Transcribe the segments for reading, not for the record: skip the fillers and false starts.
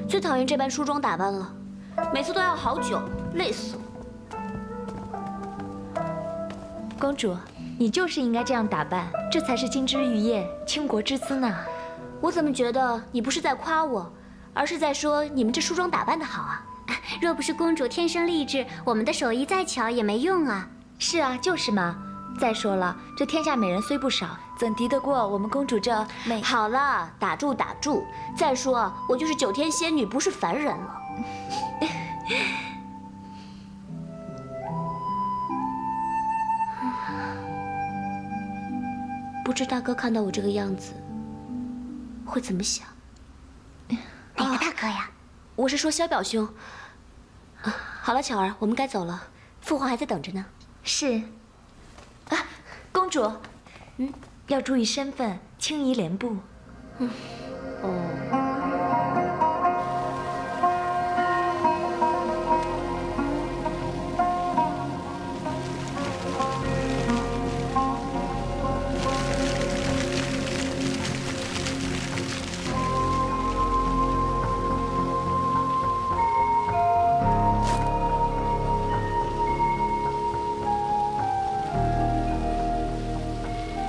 最讨厌这般梳妆打扮了，每次都要好久，累死了。公主，你就是应该这样打扮，这才是金枝玉叶、倾国之姿呢。我怎么觉得你不是在夸我，而是在说你们这梳妆打扮的好啊？若不是公主天生丽质，我们的手艺再巧也没用啊。是啊，就是嘛。再说了，这天下美人虽不少，怎敌得过我们公主这美？好了，打住打住。再说，我就是9天仙女，不是凡人了。不知大哥看到我这个样子会怎么想？哪个大哥呀？我是说萧表兄。好了，巧儿，我们该走了，父皇还在等着呢。是。啊，公主，要注意身份，轻移帘步。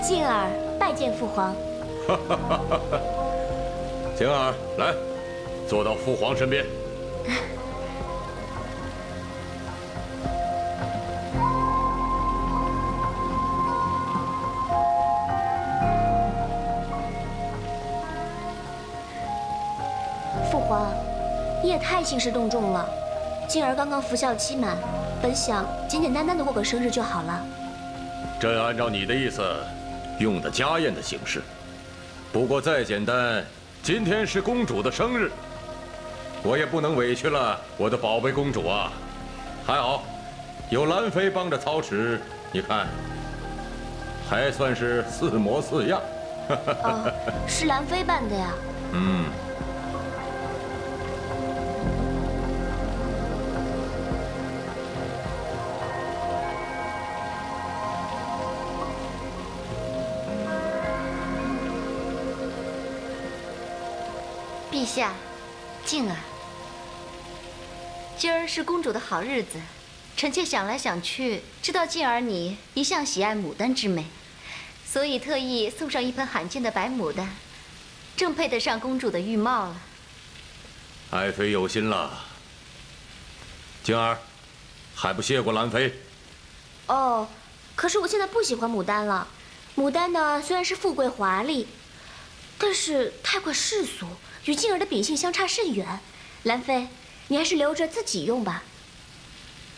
静儿拜见父皇。晴儿，来，坐到父皇身边。父皇，你也太兴师动众了。静儿刚刚服孝期满，本想简简单单的过个生日就好了。朕按照你的意思，用的家宴的形式。不过再简单，今天是公主的生日，我也不能委屈了我的宝贝公主啊。还好，有兰妃帮着操持，你看，还算是似模似样。是兰妃办的呀。陛下，静儿，今儿是公主的好日子，臣妾想来想去，知道静儿你一向喜爱牡丹之美，所以特意送上一盆罕见的白牡丹，正配得上公主的玉貌了。爱妃有心了，静儿，还不谢过兰妃？哦，可是我现在不喜欢牡丹了。牡丹呢，虽然是富贵华丽，但是太过世俗，与静儿的秉性相差甚远。兰妃，你还是留着自己用吧。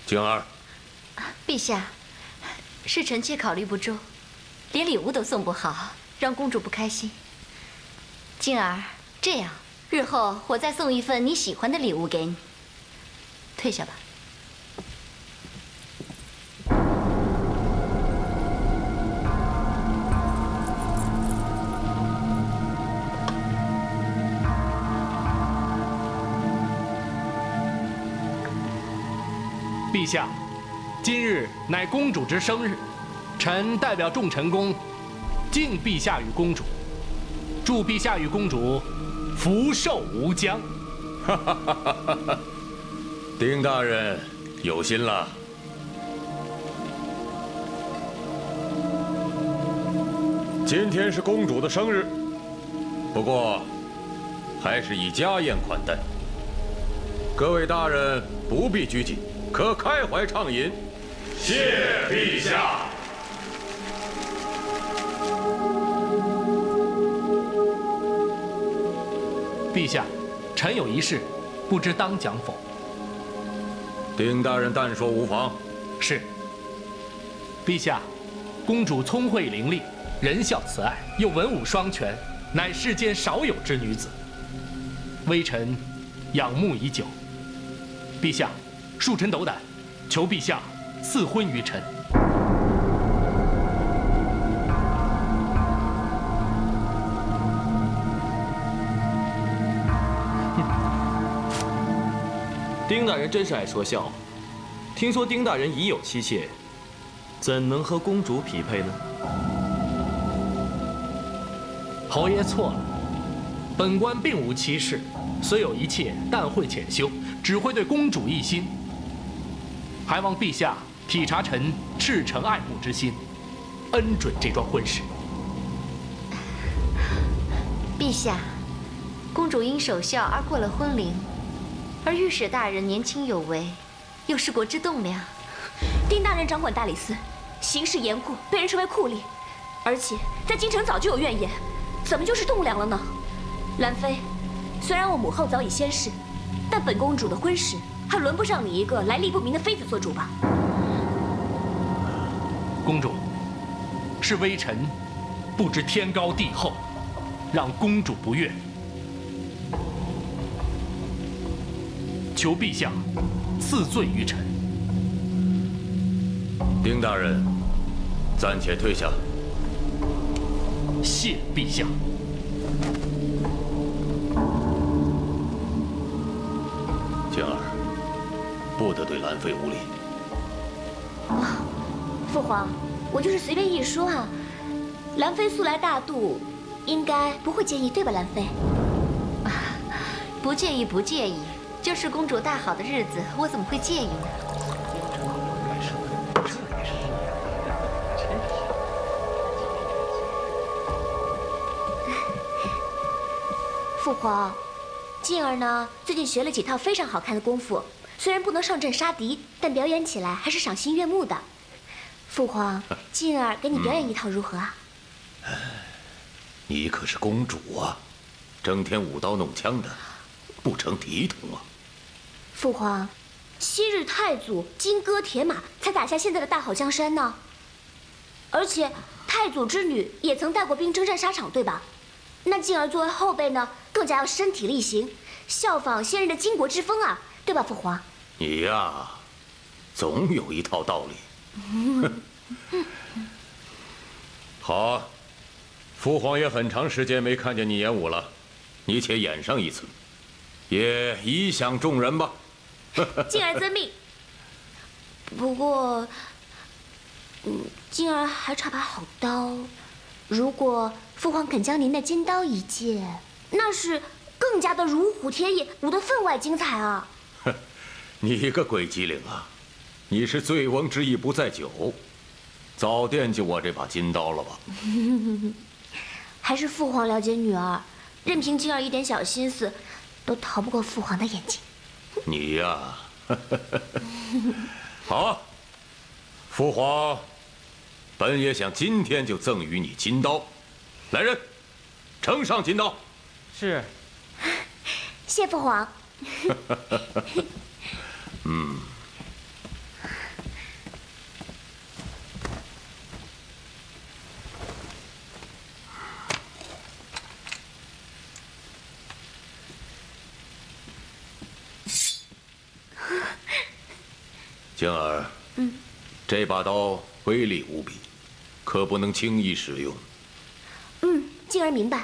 静儿，陛下，是臣妾考虑不周，连礼物都送不好，让公主不开心。静儿，这样，日后我再送一份你喜欢的礼物给你。退下吧。陛下，今日乃公主之生日，臣代表众臣工，敬陛下与公主，祝陛下与公主福寿无疆。丁大人有心了。今天是公主的生日，不过还是以家宴款待。各位大人不必拘谨，可开怀畅饮。谢陛下。陛下，臣有一事，不知当讲否？丁大人但说无妨。是。陛下，公主聪慧伶俐，仁孝慈爱，又文武双全，乃世间少有之女子。微臣仰慕已久。陛下，恕臣斗胆，求陛下赐婚于臣。丁大人真是爱说笑。听说丁大人已有妻妾，怎能和公主匹配呢？侯爷错了，本官并无妻室，虽有一妾，但会潜修，只会对公主一心。还望陛下体察臣赤诚爱慕之心，恩准这桩婚事。陛下，公主因守孝而过了婚龄，而御史大人年轻有为，又是国之栋梁。丁大人掌管大理寺，行事严酷，被人称为酷吏，而且在京城早就有怨言，怎么就是栋梁了呢？兰妃，虽然我母后早已仙逝，但本公主的婚事还轮不上你一个来历不明的妃子做主吧？公主，是微臣不知天高地厚，让公主不悦，求陛下赐罪于臣。丁大人，暂且退下。谢陛下。静儿，不得对兰妃无礼。父皇，我就是随便一说啊。兰妃素来大度，应该不会介意，对吧，兰妃？不介意，不介意，就是公主大好的日子，我怎么会介意呢？父皇，静儿呢，最近学了几套非常好看的功夫，虽然不能上阵杀敌，但表演起来还是赏心悦目的。父皇，静儿给你表演一套如何啊？你可是公主啊，整天舞刀弄枪的，不成体统啊！父皇，昔日太祖金戈铁马，才打下现在的大好江山呢。而且太祖之女也曾带过兵征战沙场，对吧？那静儿作为后辈呢，更加要身体力行，效仿先人的巾帼之风啊，对吧，父皇？你呀，总有一套道理。好，父皇也很长时间没看见你演武了，你且演上一次，也以享众人吧。静儿遵命。不过，静儿还差把好刀，如果父皇肯将您的金刀一借，那是更加的如虎添翼，舞得分外精彩啊！你个鬼机灵啊！你是醉翁之意不在酒，早惦记我这把金刀了吧？还是父皇了解女儿，任凭静儿一点小心思，都逃不过父皇的眼睛。你呀，好，父皇，本也想今天就赠予你金刀。来人，呈上金刀。是。谢父皇。静儿，这把刀威力无比，可不能轻易使用。静儿明白。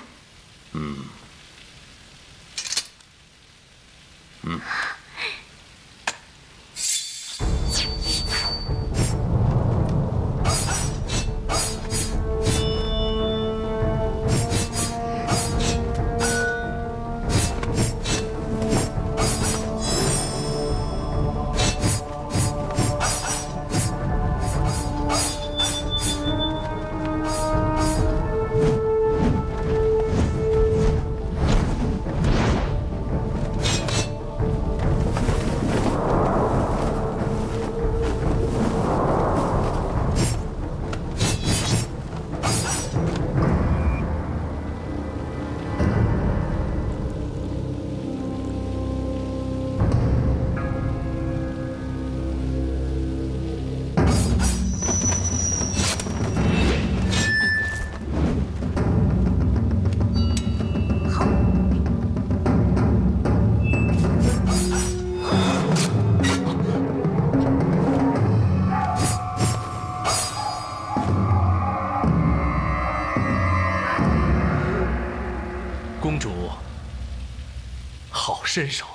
公主，好身手。